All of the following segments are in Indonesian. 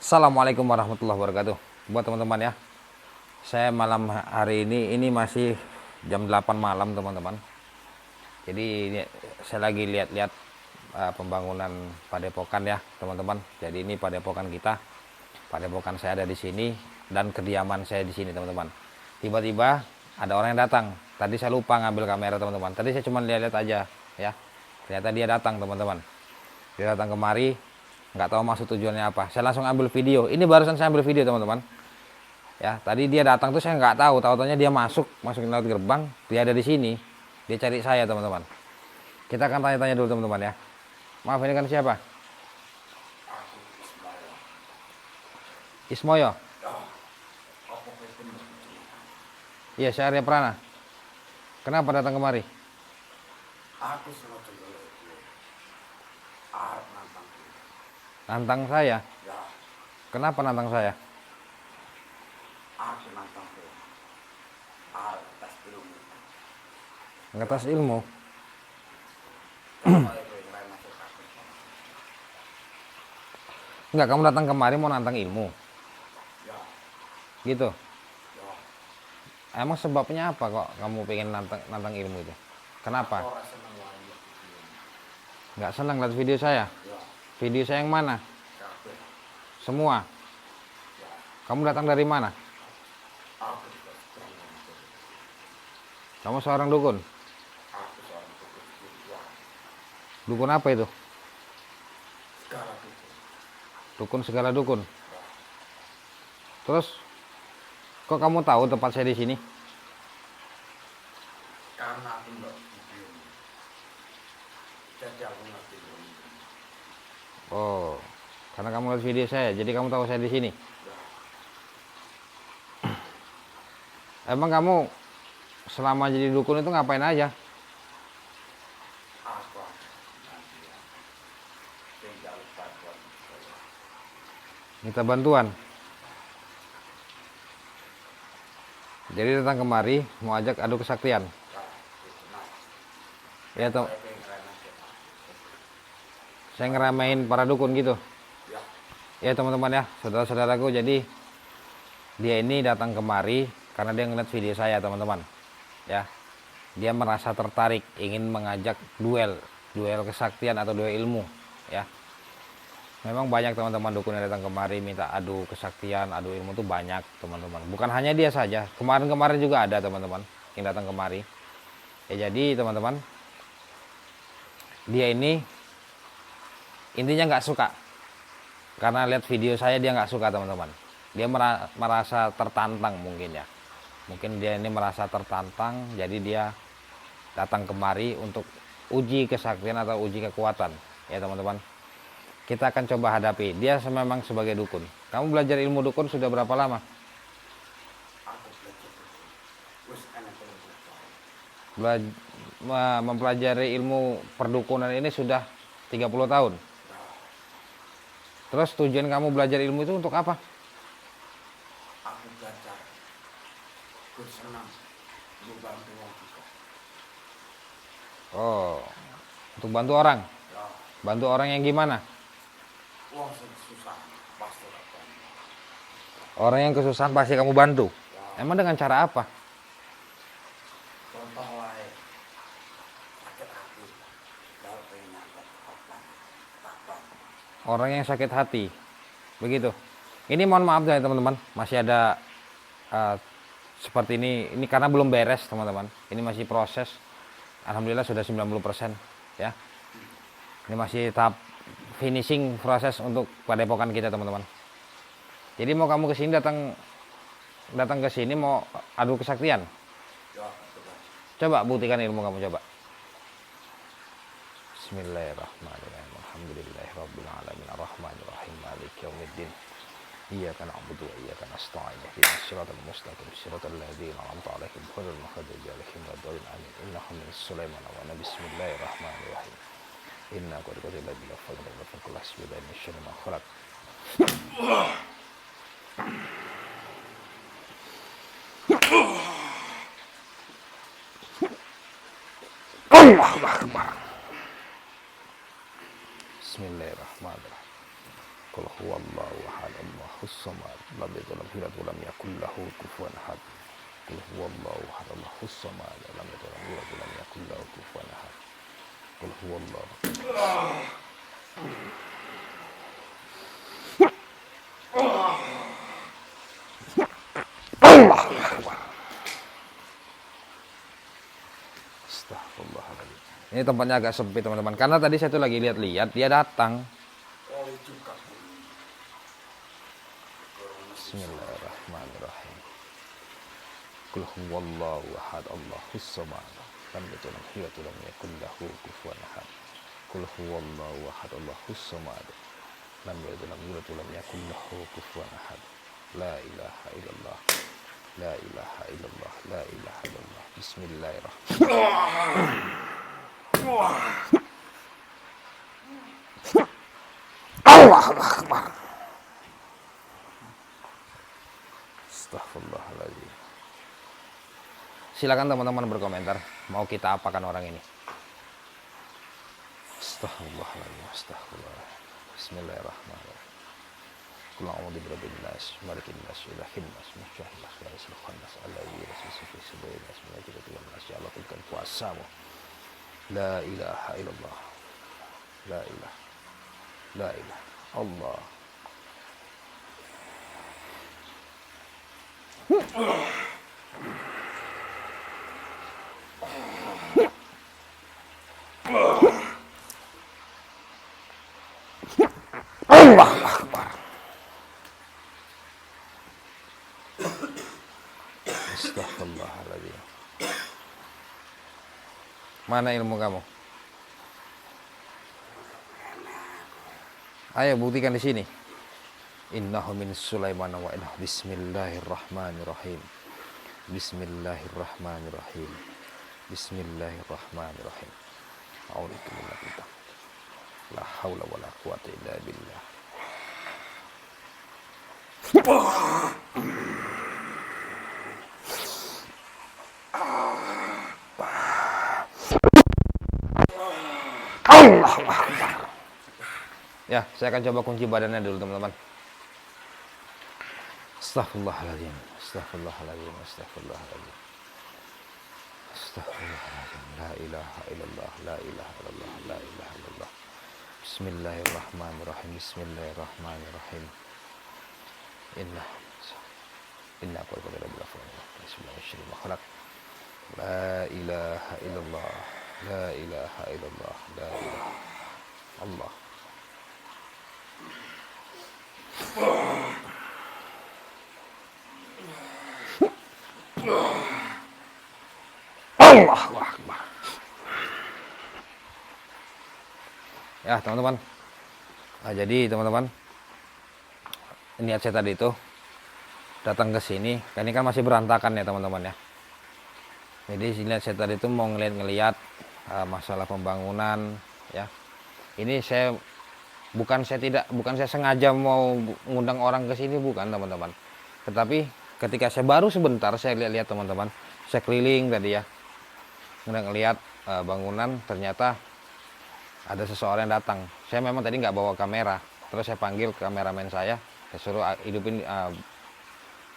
Assalamualaikum warahmatullahi wabarakatuh. Buat teman-teman ya, saya malam hari ini masih jam 8 malam teman-teman. Jadi ini saya lagi lihat-lihat pembangunan Padepokan ya teman-teman. Jadi ini Padepokan kita, Padepokan saya ada di sini dan kediaman saya di sini teman-teman. Tiba-tiba ada orang yang datang. Tadi saya lupa ngambil kamera teman-teman. Tadi saya cuma lihat-lihat aja ya. Ternyata dia datang teman-teman. Dia datang kemari, nggak tahu maksud tujuannya apa. Saya langsung ambil video. Ini barusan saya ambil video teman-teman. Ya, tadi dia datang tuh saya nggak tahu. Tahu-taunya dia masukin lewat gerbang. Dia ada di sini. Dia cari saya teman-teman. Kita akan tanya-tanya dulu teman-teman ya. Maaf, ini kan siapa? Ismoyo. Iya, saya Arya Prana. Kenapa datang kemari? Aku sudah tinggal itu. Arab nantang. Nantang saya. Ya, Kenapa nantang saya? aku nantang tuh. Arab atas ilmu. Ngetes ilmu. Kalau itu yang lain masuk aku. Enggak, kamu datang kemari mau nantang ilmu. Ya, Gitu. ya. Emang sebabnya apa kok kamu pengen nantang ilmu itu? Kenapa? Orang senang wajib itu. Nggak senang lihat video saya? Ya, Video saya yang mana? kabeh. Semua. Ya, Kamu datang dari mana? aku juga sedang itu. Kamu seorang dukun. Aku seorang tukang spiritual. Dukun apa itu? Segala itu. Dukun segala dukun. Terus, kok kamu tahu tempat saya di sini? Karena aku nggak video. Jadi aku ngerti ilmu. Oh, karena kamu lihat video saya, jadi kamu tahu saya di sini. Ya, Emang kamu selama jadi dukun itu ngapain aja? aku nanti ya. Tinggal bantuan saya. Minta bantuan. Jadi datang kemari mau ajak adu kesaktian. Ya, itu nah. Ya toh, Saya pengen keren aja. saya ngeramein para dukun gitu. Ya, Ya teman-teman ya, saudara-saudaraku, jadi dia ini datang kemari karena dia ngeliat video saya teman-teman. Ya, dia merasa tertarik ingin mengajak duel kesaktian atau duel ilmu. Ya, memang banyak teman-teman dukun yang datang kemari minta adu kesaktian, adu ilmu tuh banyak teman-teman. Bukan hanya dia saja, kemarin-kemarin juga ada teman-teman yang datang kemari. Ya jadi teman-teman, dia ini intinya nggak suka karena lihat video saya, dia nggak suka teman-teman. Dia merasa tertantang mungkin ya, mungkin dia ini merasa tertantang, jadi dia datang kemari untuk uji kesaktian atau uji kekuatan ya teman-teman. Kita akan coba hadapi dia memang sebagai dukun. Kamu belajar ilmu dukun sudah berapa lama? aku belajar itu. Wes enak kalau belajar. Mempelajari ilmu perdukunan ini sudah 30 tahun. Ya, Terus tujuan kamu belajar ilmu itu untuk apa? aku belajar. Gue senang. Gue bantu orang juga. Oh, untuk bantu orang. Ya, Bantu orang yang gimana? uang susah pasti tak bantu. Orang yang kesusahan pasti kamu bantu. Ya, Emang dengan cara apa? contoh wae. Sakit hati. Kalau pengen nyangkut apa? Tak bantu. Orang yang sakit hati. Begitu. Ini mohon maaf ya teman-teman, masih ada eh, seperti ini. Ini karena belum beres teman-teman. Ini masih proses. Alhamdulillah sudah 90% ya. Ini masih tahap finishing proses untuk padepokan kita teman-teman. Jadi mau kamu kesini datang ke sini mau adu kesaktian. Ya, coba. Coba buktikan ilmu kamu coba. Bismillahirrahmanirrahim. Alhamdulillahirabbil alamin arrahmanir rahim maliki yaumiddin. Iyyaka na'budu wa iyyaka nasta'in ihdinas siratal mustaqim siratal ladzina an'amta 'alaihim ghairil maghdubi 'alaihim waladdallin amin. Innahu min Sulaiman wa ana bismillahirrahmanirrahim. Inna qad qutila bil fadl wa fakul hasbi min syarri ma khalaq. Allahu akbar. Bismillahirrahmanirrahim. Qul huwallahu ahad, Allahus samad, lam yalid walam yulad walam yakul lahu kufuwan ahad. Qul huwallahu ahad, Allahus samad, lam yalid walam yulad walam yakul lahu kufuwan ahad. Qul huwallahu. Astagfirullahaladzim. Ini tempatnya agak sempit teman-teman, karena tadi saya tuh lagi lihat-lihat dia datang. Bismillahirrahmanirrahim. Qul huwallahu ahad, Allahus samad, lam yalid walam yulad walam yakul lahu kufuwan ahad. Qul huwallahu ahad, Allahus samad, lam yalid walam yulad walam yakul lahu kufuwan ahad. La ilaha illallah. La ilaha illallah. La ilaha illallah. Bismillahirrahmanirrahim. Allahu akbar. Astagfirullahaladzim. Silakan teman-teman berkomentar, mau kita apakan orang ini. Astagfirullahaladzim. Astagfirullah. Bismillahirrahmanirrahim. Qul a'udzu birabbin nas, malikin nas, ilahin nas, min syarril waswasil khannas, alladzi yuwaswisu fi sudurin nas, min al-jinnati wan nas. Ya Allah, berikan kuasamu. La ilaha illallah. La ilaha. La ilaha. Allah. Allah Akbar. Astagfirullahaladzim. Mana ilmu kamu? Ayo buktikan di sini. Innahu min Sulaiman wa innahu bismillahirrahmanirrahim. Bismillahirrahmanirrahim. Bismillahirrahmanirrahim. A'udzu billahi. La haula wala quwata illa billah. Allahu Akbar. Ya, saya akan coba kunci badannya dulu teman-teman. Astagfirullahaladzim. Astagfirullahaladzim. Astagfirullahaladzim. Astagfirullahaladzim. La ilaha illallah. La ilaha illallah. La ilaha illallah. Bismillahirrahmanirrahim. Bismillahirrahmanirrahim. Inna qulqala rabbil afwan. Bismillahirrahmanirrahim. La ilaha illallah. La ilaha illallah. La ilaha Allah. Allahu Akbar. Ya teman-teman. Nah, jadi teman-teman, niat saya tadi itu datang ke sini. Ini kan masih berantakan ya teman-teman ya. Jadi niat saya tadi itu mau ngeliat masalah pembangunan ya. Ini saya bukan saya sengaja mau ngundang orang ke sini, bukan teman-teman. Tetapi ketika saya baru sebentar saya lihat-lihat teman-teman, saya keliling tadi ya, ngeliat bangunan, ternyata ada seseorang yang datang. Saya memang tadi nggak bawa kamera, terus saya panggil kameramen saya suruh hidupin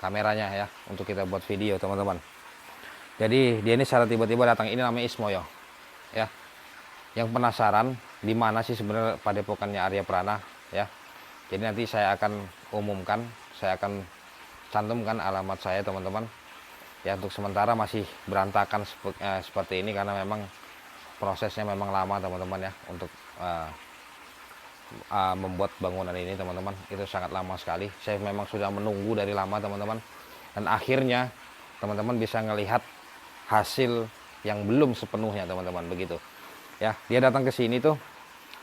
kameranya ya untuk kita buat video teman-teman. Jadi dia ini secara tiba-tiba datang, ini namanya Ismoyo ya. Yang penasaran di mana sih sebenarnya padepokannya Arya Prana ya. Jadi nanti saya akan umumkan, saya akan cantumkan alamat saya teman-teman. Ya untuk sementara masih berantakan seperti ini karena memang prosesnya memang lama teman-teman ya untuk membuat bangunan ini teman-teman. Itu sangat lama sekali. Saya memang sudah menunggu dari lama teman-teman. Dan akhirnya teman-teman bisa melihat hasil yang belum sepenuhnya teman-teman begitu. Ya, dia datang ke sini tuh,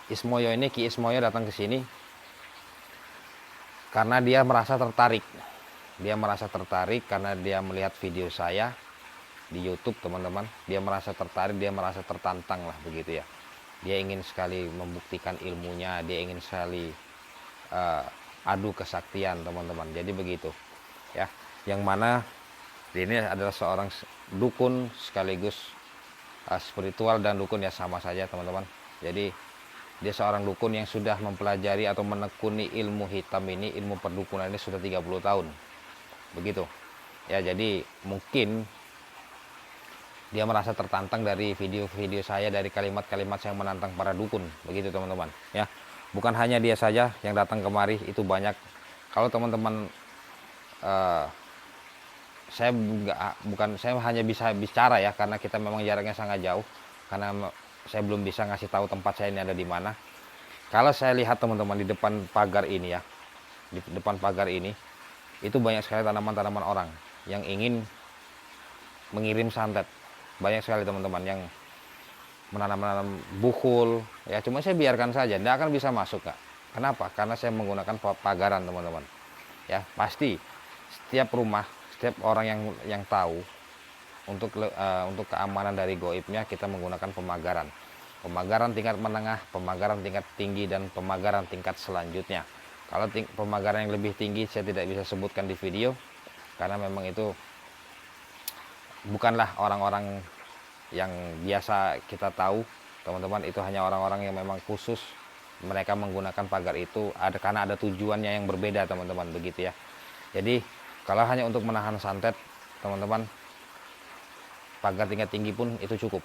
Ismoyo ini, Ki Ismoyo datang ke sini karena dia merasa tertarik. Dia merasa tertarik karena dia melihat video saya di YouTube teman-teman. Dia merasa tertarik, dia merasa tertantang lah begitu ya. Dia ingin sekali membuktikan ilmunya, dia ingin sekali adu kesaktian teman-teman. Jadi begitu ya. Yang mana ini adalah seorang dukun sekaligus spiritual dan dukun ya sama saja teman-teman. Jadi Dia seorang dukun yang sudah mempelajari atau menekuni ilmu hitam ini, ilmu perdukunan ini sudah 30 tahun. Begitu. Ya, jadi mungkin dia merasa tertantang dari video-video saya, dari kalimat-kalimat saya menantang para dukun. Begitu teman-teman. Ya, bukan hanya dia saja yang datang kemari, itu banyak. Kalau teman-teman saya hanya bisa bicara ya, karena kita memang jaraknya sangat jauh, karena saya belum bisa ngasih tahu tempat saya ini ada di mana. Kalau saya lihat teman-teman di depan pagar ini ya, di depan pagar ini itu banyak sekali tanaman-tanaman orang yang ingin mengirim santet. Banyak sekali teman-teman yang menanam buhul ya, cuma saya biarkan saja, tidak akan bisa masuk Kak. Kenapa? Karena saya menggunakan pagaran teman-teman. Ya, pasti setiap rumah, setiap orang yang tahu untuk keamanan dari goibnya kita menggunakan pemagaran. Pemagaran tingkat menengah, pemagaran tingkat tinggi, dan pemagaran tingkat selanjutnya. Kalau pemagaran yang lebih tinggi saya tidak bisa sebutkan di video, karena memang itu bukanlah orang-orang yang biasa kita tahu teman-teman. Itu hanya orang-orang yang memang khusus mereka menggunakan pagar itu karena ada tujuannya yang berbeda teman-teman, begitu ya. Jadi kalau hanya untuk menahan santet teman-teman, pagar tingkat tinggi pun itu cukup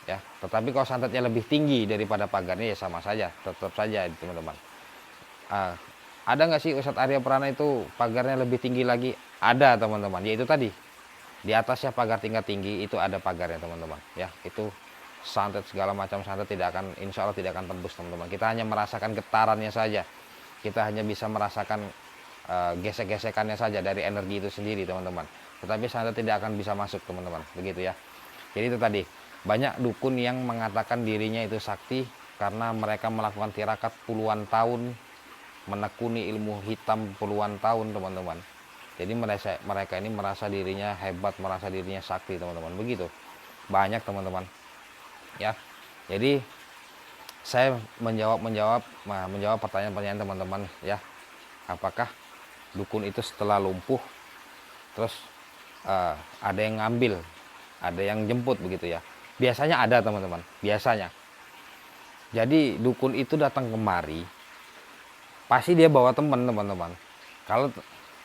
ya. Tetapi kalau santetnya lebih tinggi daripada pagarnya ya sama saja, tetap saja teman-teman. Ada nggak sih Ustadz Arya Prana itu pagarnya lebih tinggi lagi? Ada teman-teman, yaitu tadi di atasnya pagar tingkat tinggi itu ada pagarnya teman-teman ya. Itu santet, segala macam santet tidak akan, insya Allah tidak akan tembus teman-teman. Kita hanya merasakan getarannya saja, kita hanya bisa merasakan gesek-gesekannya saja dari energi itu sendiri teman-teman. Tetapi santet tidak akan bisa masuk teman-teman, begitu ya. Jadi itu tadi, banyak dukun yang mengatakan dirinya itu sakti karena mereka melakukan tirakat puluhan tahun, menekuni ilmu hitam puluhan tahun teman-teman. Jadi mereka ini merasa dirinya hebat, merasa dirinya sakti teman-teman, begitu. Banyak teman-teman ya. Jadi saya menjawab pertanyaan-pertanyaan teman-teman ya. Apakah dukun itu setelah lumpuh terus ada yang ngambil, ada yang jemput, begitu ya. Biasanya ada teman-teman, biasanya. Jadi dukun itu datang kemari pasti dia bawa teman teman-teman. Kalau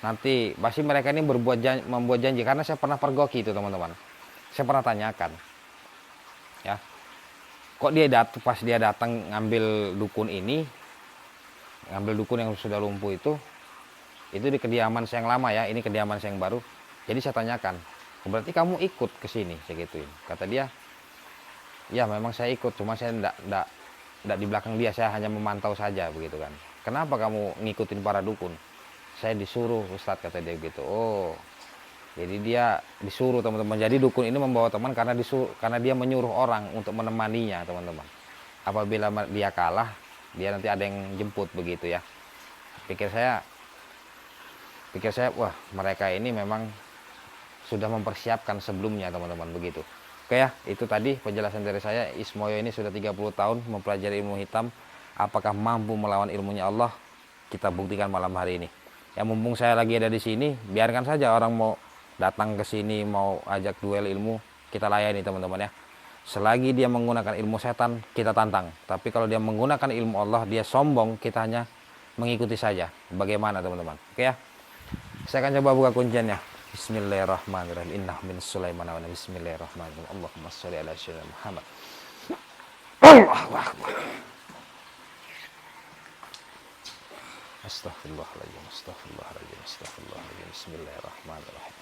nanti pasti mereka ini membuat janji, karena saya pernah pergoki itu teman-teman. Saya pernah tanyakan ya, kok pas dia datang ngambil dukun ini, ngambil dukun yang sudah lumpuh itu di kediaman saya yang lama ya, ini kediaman saya yang baru. Jadi saya tanyakan, berarti kamu ikut ke sini? Saya gituin. Kata dia, ya memang saya ikut, cuma saya enggak di belakang dia, saya hanya memantau saja, begitu kan. Kenapa kamu ngikutin para dukun? Saya disuruh Ustadz, kata dia gitu. Oh, jadi dia disuruh teman-teman. Jadi dukun ini membawa teman karena dia menyuruh orang untuk menemaninya teman-teman. Apabila dia kalah, dia nanti ada yang jemput, begitu ya. Pikir saya, wah mereka ini memang sudah mempersiapkan sebelumnya teman-teman, begitu. Oke ya, itu tadi penjelasan dari saya. Ismoyo ini sudah 30 tahun mempelajari ilmu hitam. Apakah mampu melawan ilmunya Allah? Kita buktikan malam hari ini. Ya, mumpung saya lagi ada di sini, biarkan saja orang mau datang ke sini, mau ajak duel ilmu, kita layani teman-teman ya. Selagi dia menggunakan ilmu setan, kita tantang. Tapi kalau dia menggunakan ilmu Allah, dia sombong, kita hanya mengikuti saja. Bagaimana teman-teman? Oke ya. Saya akan coba buka kunciannya. Bismillahirrahmanirrahim. Inna min Sulaiman wa bismillahirrahmanirrahim. Allahumma sholli ala sayyidina Muhammad. Allahu akbar. Astaghfirullahaladzim, astaghfirullahaladzim, astaghfirullahaladzim. Bismillahirrahmanirrahim.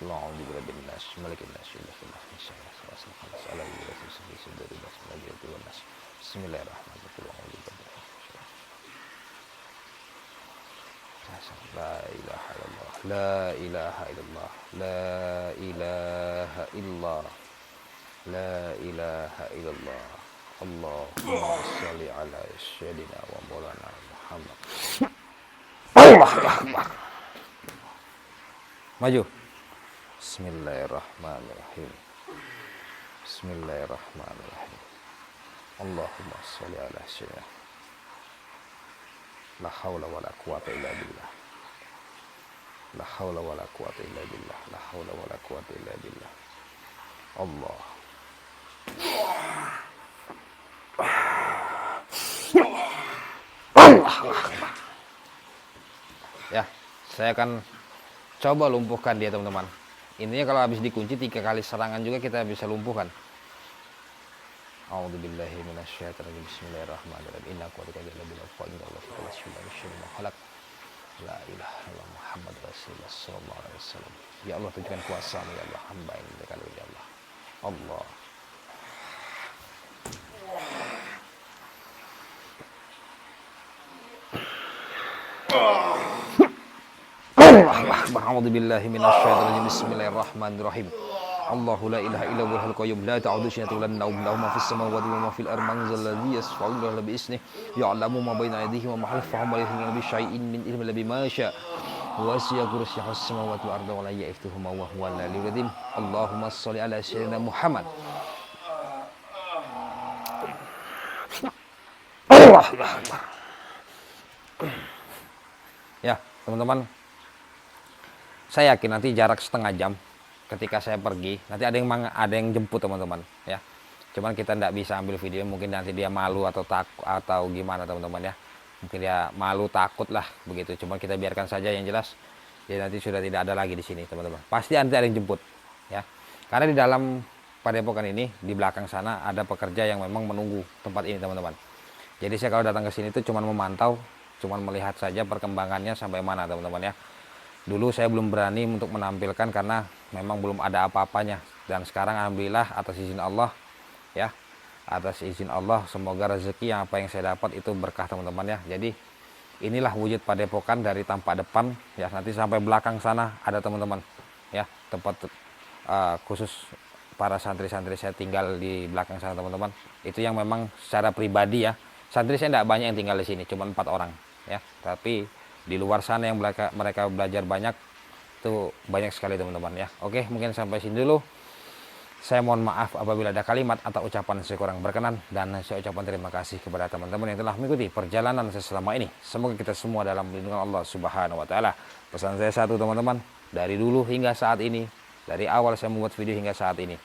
Allahumma birabbin nas, malikin nas, ilahin nas, insyaallah sallallahu alaihi wasallam. Bismillahirrahmanirrahim. La ilaha illallah, la ilaha illallah, la ilaha illallah, la ilaha illallah. Allahumma sholli ala sayyidina wa maulana Muhammad. Allahu akbar. Maju. Bismillahirrahmanirrahim. Bismillahirrahmanirrahim. Allahumma sholli ala sayyidina. La haula wala quwata illa billah. La haula wala quwata illa billah. La haula wala quwata illa billah. Allah. Ya, saya akan coba lumpuhkan dia teman-teman. Intinya kalau habis dikunci 3 kali serangan juga kita bisa lumpuhkan. A'udzubillahi minasyaitonirrajim. Bismillahirrahmanirrahim. Inna quwwata illa billah wa inna ilaihi la ilaha illallah Muhammad Rasulullah sallallahu alaihi wasallam. Ya Allah, tunjukkan kuasa-Mu ya Allah, hamba ini dekat ya Allah. Allah. A'udzubillahi minasyaitonirrajim. Bismillahirrahmanirrahim. Allahu la ilaha illa huwal qayyum la ta'udhu sinatun wa la nawm lahu ma fis samawati wa ma fil ardi man zal ladzi yashfa'u illa bi isnihi ya'lamu ma baina aydihim wa ma khalfahum wa la yuhituna bi syai'in min ilmihi illa bima syaa wasi'a kursiyyuhu as-samawati wal arda wa la ya'uduhu ma huwa al-'aliyyul 'azim. Allahumma shalli ala sayyidina Muhammad. Ya, teman-teman. Saya yakin nanti jarak setengah jam ketika saya pergi, nanti ada yang jemput teman-teman ya. Cuman kita tidak bisa ambil video, mungkin nanti dia malu atau takut atau gimana teman-teman ya. Mungkin dia malu takut lah begitu. Cuman kita biarkan saja, yang jelas dia nanti sudah tidak ada lagi di sini teman-teman. Pasti nanti ada yang jemput ya. Karena di dalam padepokan ini di belakang sana ada pekerja yang memang menunggu tempat ini teman-teman. Jadi saya kalau datang ke sini itu cuman memantau, cuman melihat saja perkembangannya sampai mana teman-teman ya. Dulu saya belum berani untuk menampilkan karena memang belum ada apa-apanya, dan sekarang alhamdulillah atas izin Allah ya, atas izin Allah semoga rezeki yang apa yang saya dapat itu berkah teman-teman ya. Jadi inilah wujud padepokan dari tampak depan ya, nanti sampai belakang sana ada teman-teman ya, tempat khusus para santri-santri saya tinggal di belakang sana teman-teman. Itu yang memang secara pribadi ya, santri saya tidak banyak yang tinggal di sini, cuma 4 orang ya, tapi di luar sana yang mereka belajar banyak itu banyak sekali teman-teman ya. Oke, mungkin sampai sini dulu. Saya mohon maaf apabila ada kalimat atau ucapan saya kurang berkenan, dan saya ucapkan terima kasih kepada teman-teman yang telah mengikuti perjalanan saya selama ini. Semoga kita semua dalam lindungan Allah Subhanahu wa taala. Pesan saya satu teman-teman, dari dulu hingga saat ini, dari awal saya membuat video hingga saat ini,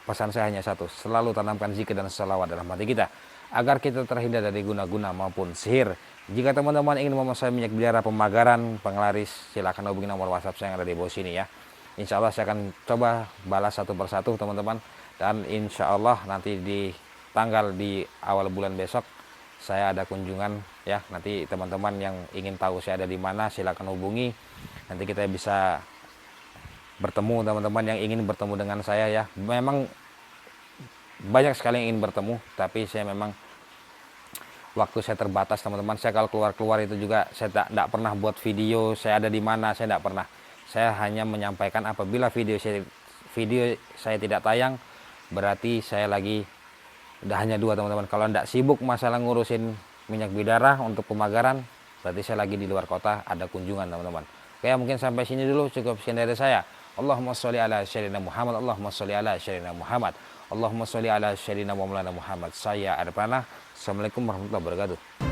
pesan saya hanya satu, selalu tanamkan zikir dan salawat dalam hati kita agar kita terhindar dari guna-guna maupun sihir. Jika teman-teman ingin memesan minyak bidara pemagaran, penglaris, silakan hubungi nomor WhatsApp saya yang ada di bawah sini ya. Insya Allah saya akan coba balas satu persatu teman-teman, dan insya Allah nanti di awal bulan besok saya ada kunjungan ya. Nanti teman-teman yang ingin tahu saya ada di mana silakan hubungi. Nanti kita bisa bertemu, teman-teman yang ingin bertemu dengan saya ya. Memang banyak sekali yang ingin bertemu, tapi saya memang waktu saya terbatas teman-teman. Saya kalau keluar itu juga saya tidak pernah buat video saya ada di mana, saya tidak pernah. Saya hanya menyampaikan apabila video saya tidak tayang, berarti saya lagi udah hanya 2 teman-teman. Kalau tidak sibuk masalah ngurusin minyak bidara untuk pemagaran, berarti saya lagi di luar kota ada kunjungan teman-teman. Oke, mungkin sampai sini dulu, cukup sekian dari saya. Allahumma sholli ala sayyidina Muhammad, Allahumma sholli ala sayyidina Muhammad, Allahumma sholli ala sayyidina Muhammad. Saya Arif Pranah. Assalamualaikum warahmatullahi wabarakatuh.